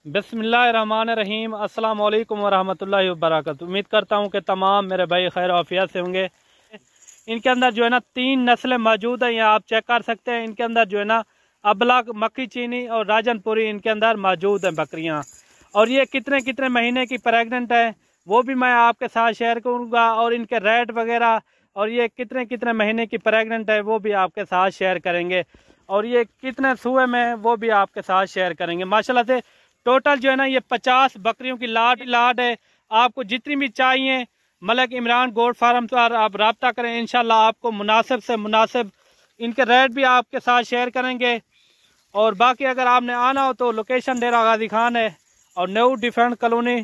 बिस्मिल्लाहिर्रहमानिर्रहीम। अस्सलाम वालेकुम वरहमतुल्लाहि वबरकातुहू। उम्मीद करता हूँ कि तमाम मेरे भाई खैर आफियत से होंगे। इनके अंदर जो है ना 3 नस्लें मौजूद हैं, यहाँ आप चेक कर सकते हैं। इनके अंदर जो है ना अबलग, मक्की चीनी और राजनपुरी इनके अंदर मौजूद हैं बकरियाँ। और ये कितने कितने महीने की प्रेगनेंट है वो भी मैं आपके साथ शेयर करूँगा, और इनके रेट वगैरह और ये कितने कितने महीने की प्रेगनेंट है वो भी आपके साथ शेयर करेंगे, और ये कितने सूए में है वो भी आपके साथ शेयर करेंगे। माशाल्लाह से टोटल जो है ना ये 50 बकरियों की लाट है। आपको जितनी भी चाहिए मलिक इमरान गोट फार्म पर आप रब्ता करें, इंशाल्लाह आपको मुनासिब से मुनासिब इनके रेट भी आपके साथ शेयर करेंगे। और बाकी अगर आपने आना हो तो लोकेशन डेरा गाजी खान है और न्यू डिफेंस कॉलोनी,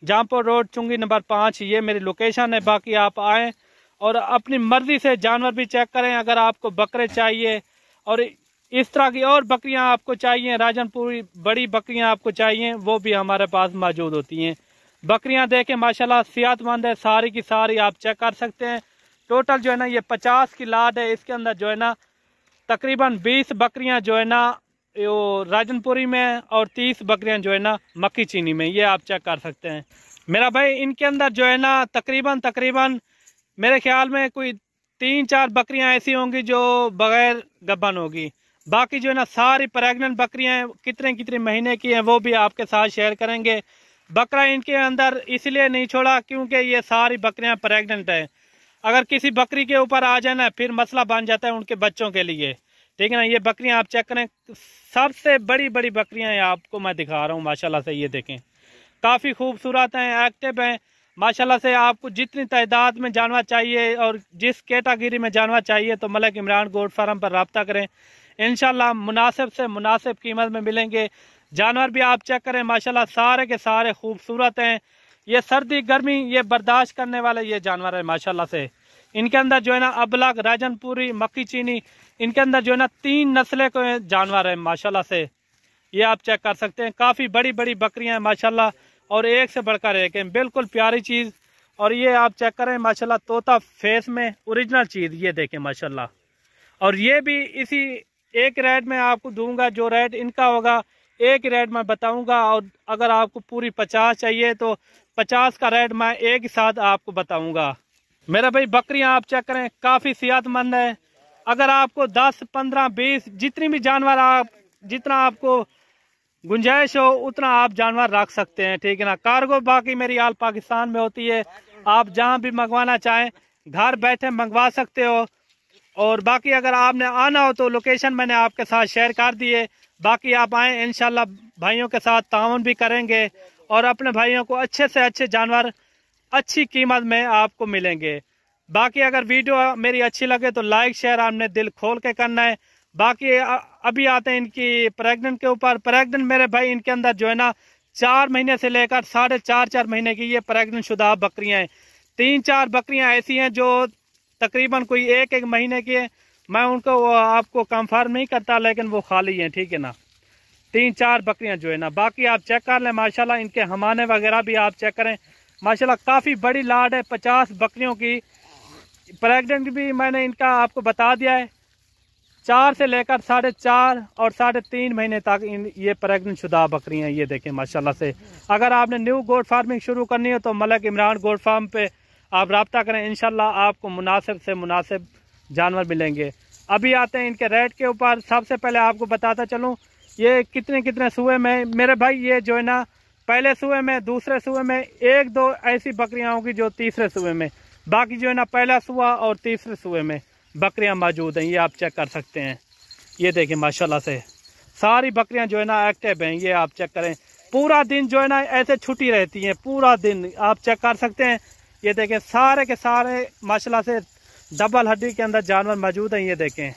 जहाँपुर रोड, चुंगी नंबर 5, ये मेरी लोकेशन है। बाकी आप आएँ और अपनी मर्जी से जानवर भी चेक करें। अगर आपको बकरे चाहिए और इस तरह की और बकरियां आपको चाहिए, राजनपुरी बड़ी बकरियां आपको चाहिए, वो भी हमारे पास मौजूद होती हैं। बकरियां देखें माशाल्लाह सेहतमंद है, सारी की सारी आप चेक कर सकते हैं। टोटल जो है ना ये 50 की लाट है। इसके अंदर जो है ना तकरीबन 20 बकरियां जो है ना राजनपुरी में और 30 बकरियां जो है ना मक्की चीनी में, ये आप चेक कर सकते हैं मेरा भाई। इनके अंदर जो है ना तकरीबन मेरे ख्याल में कोई 3-4 बकरियां ऐसी होंगी जो बगैर गब्बन होगी। बाकी जो है ना सारी प्रेग्नेंट बकरियां हैं, कितने कितने महीने की हैं वो भी आपके साथ शेयर करेंगे। बकरा इनके अंदर इसलिए नहीं छोड़ा क्योंकि ये सारी बकरियां प्रेग्नेंट हैं। अगर किसी बकरी के ऊपर आ जाए ना फिर मसला बन जाता है उनके बच्चों के लिए, ठीक है ना। ये बकरियां आप चेक करें, सबसे बड़ी बड़ी बकरियां हैं, आपको मैं दिखा रहा हूँ माशाल्लाह से। ये देखें काफ़ी खूबसूरत हैं, एक्टिव हैं माशाल्लाह से। आपको जितनी तादाद में जानवर चाहिए और जिस कैटेगरी में जानवर चाहिए तो मलिक इमरान गोट फार्म पर रब्ता करें, इंशाल्लाह मुनासिब से मुनासिब कीमत में मिलेंगे। जानवर भी आप चेक करें माशाल्लाह सारे के सारे खूबसूरत हैं। ये सर्दी गर्मी ये बर्दाश्त करने वाले ये जानवर है माशाल्लाह से। इनके अंदर जो है ना अबलग, राजनपुरी, मक्की चीनी, इनके अंदर जो है ना 3 नस्लें के जानवर है माशाल्लाह से। ये आप चेक कर सकते हैं, काफ़ी बड़ी बड़ी बकरियां हैं माशाल्लाह, और एक से बढ़कर एक है, बिल्कुल प्यारी चीज़। और ये आप चेक करें माशाल्लाह तोता फेस में ओरिजिनल चीज़, ये देखें माशाल्लाह। और ये भी इसी एक रेट में आपको दूंगा, जो रेट इनका होगा एक रेट मैं बताऊंगा। और अगर आपको पूरी 50 चाहिए तो 50 का रेट मैं एक ही साथ आपको बताऊंगा मेरा भाई। बकरियां आप चेक करें काफ़ी सेहतमंद है। अगर आपको 10, 15, 20 जितनी भी जानवर आप जितना आपको गुंजाइश हो उतना आप जानवर रख सकते हैं, ठीक है ना। कार्गो बाकी मेरी आल पाकिस्तान में होती है, आप जहां भी मंगवाना चाहें घर बैठे मंगवा सकते हो। और बाकी अगर आपने आना हो तो लोकेशन मैंने आपके साथ शेयर कर दी है। बाकी आप आएँ, इंशाल्लाह भाइयों के साथ ताउन भी करेंगे और अपने भाइयों को अच्छे से अच्छे जानवर अच्छी कीमत में आपको मिलेंगे। बाकी अगर वीडियो मेरी अच्छी लगे तो लाइक शेयर आपने दिल खोल के करना है। बाकी अभी आते हैं इनकी प्रेग्नेंट के ऊपर। प्रेग्नेंट मेरे भाई इनके अंदर जो है ना 4 महीने से लेकर 4.5 महीने की ये प्रेग्नेंट शुदा बकरियां हैं। 3-4 बकरियां ऐसी हैं जो तकरीबन कोई एक महीने की है, मैं उनको आपको कंफर्म नहीं करता लेकिन वो खाली हैं, ठीक है ना। 3-4 बकरियां जो है ना, बाकी आप चेक कर लें माशाल्लाह। इनके हमाने वगैरह भी आप चेक करें माशाल्लाह, काफ़ी बड़ी लाट है 50 बकरियों की। प्रेग्नेंट भी मैंने इनका आपको बता दिया है, 4 से लेकर 4.5 और 3.5 महीने तक ये प्रेग्नेंट शुदा बकरियां, ये देखें माशाल्लाह से। अगर आपने न्यू गोट फार्मिंग शुरू करनी है तो मलिक इमरान गोट फार्म पे आप रब्ता करें, इंशाल्लाह आपको मुनासिब से मुनासिब जानवर मिलेंगे। अभी आते हैं इनके रेट के ऊपर। सबसे पहले आपको बताता चलूँ ये कितने कितने सूए में मेरे भाई। ये जो है ना पहले सूए में, दूसरे सूए में 1-2 ऐसी बकरियां होंगी जो तीसरे सूए में, बाकी जो है ना पहला सूआ और तीसरे सूए में बकरियां मौजूद हैं। ये आप चेक कर सकते हैं, ये देखें माशाल्लाह से सारी बकरियां जो है ना एक्टिव हैं। ये आप चेक करें, पूरा दिन जो है ना ऐसे छुट्टी रहती हैं, पूरा दिन आप चेक कर सकते हैं। ये देखें सारे के सारे माशाल्लाह से डबल हड्डी के अंदर जानवर मौजूद हैं। ये देखें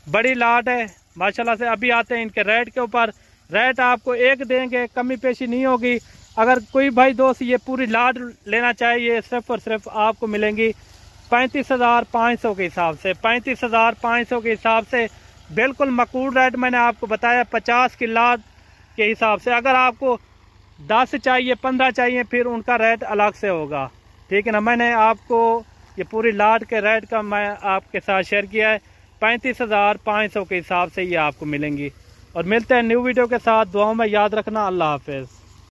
बड़ी लाट है माशाल्लाह से। अभी आते हैं इनके रेट के ऊपर। रेट आपको एक देंगे, कमी पेशी नहीं होगी। अगर कोई भाई दोस्त ये पूरी लाट लेना चाहिए सिर्फ और सिर्फ आपको मिलेंगी 35,500 के हिसाब से। 35,500 के हिसाब से बिल्कुल मकबूल रेट मैंने आपको बताया 50 की लाट के हिसाब से। अगर आपको 10 चाहिए, 15 चाहिए फिर उनका रेट अलग से होगा, ठीक है ना। मैंने आपको ये पूरी लाट के रेट का मैं आपके साथ शेयर किया है। 35,500 के हिसाब से ये आपको मिलेंगी। और मिलते हैं न्यू वीडियो के साथ। दुआओं में याद रखना। अल्लाह हाफिज़।